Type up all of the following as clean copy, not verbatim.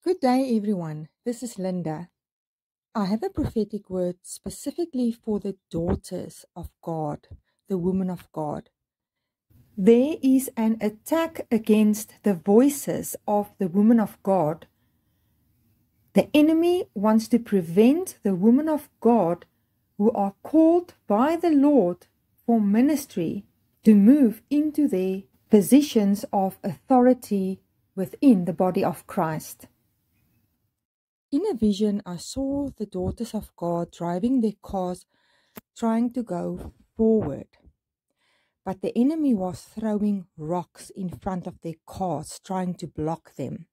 Good day, everyone. This is Linda. I have a prophetic word specifically for the daughters of God, the women of God. There is an attack against the voices of the women of God. The enemy wants to prevent the women of God who are called by the Lord for ministry to move into their positions of authority within the body of Christ. In a vision, I saw the daughters of God driving their cars, trying to go forward. But the enemy was throwing rocks in front of their cars, trying to block them.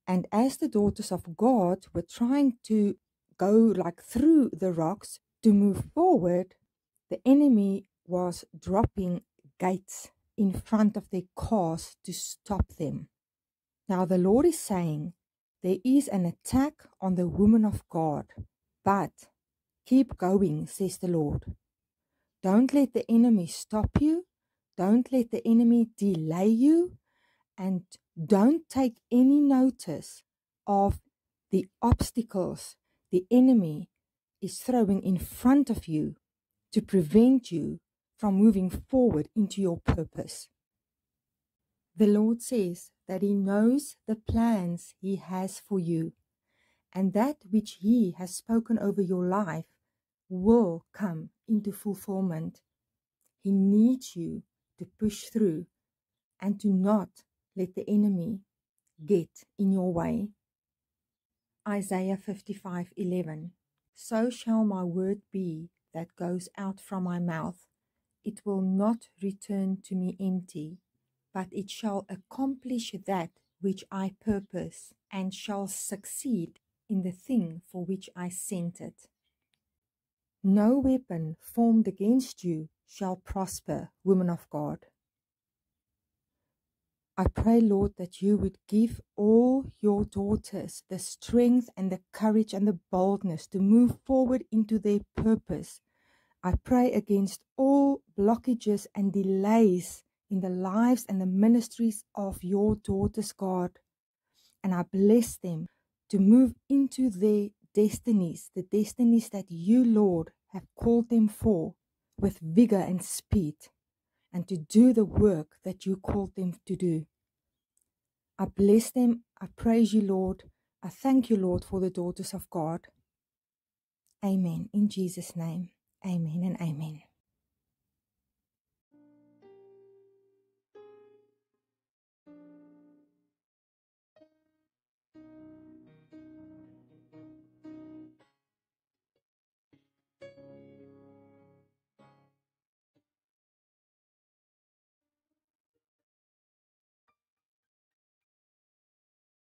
And as the daughters of God were trying to go through the rocks to move forward, the enemy was dropping gates in front of their cars to stop them. Now the Lord is saying, there is an attack on the woman of God, but keep going, says the Lord. Don't let the enemy stop you. Don't let the enemy delay you. And don't take any notice of the obstacles the enemy is throwing in front of you to prevent you from moving forward into your purpose. The Lord says that He knows the plans He has for you, and that which He has spoken over your life will come into fulfillment. He needs you to push through and to not let the enemy get in your way. Isaiah 55:11. So shall my word be that goes out from my mouth. It will not return to me empty, but it shall accomplish that which I purpose, and shall succeed in the thing for which I sent it. No weapon formed against you shall prosper, women of God. I pray, Lord, that you would give all your daughters the strength and the courage and the boldness to move forward into their purpose. I pray against all blockages and delays in the lives and the ministries of your daughters, God. And I bless them to move into their destinies, the destinies that you, Lord, have called them for, with vigor and speed, and to do the work that you called them to do. I bless them. I praise you, Lord. I thank you, Lord, for the daughters of God. Amen. In Jesus' name, amen and amen.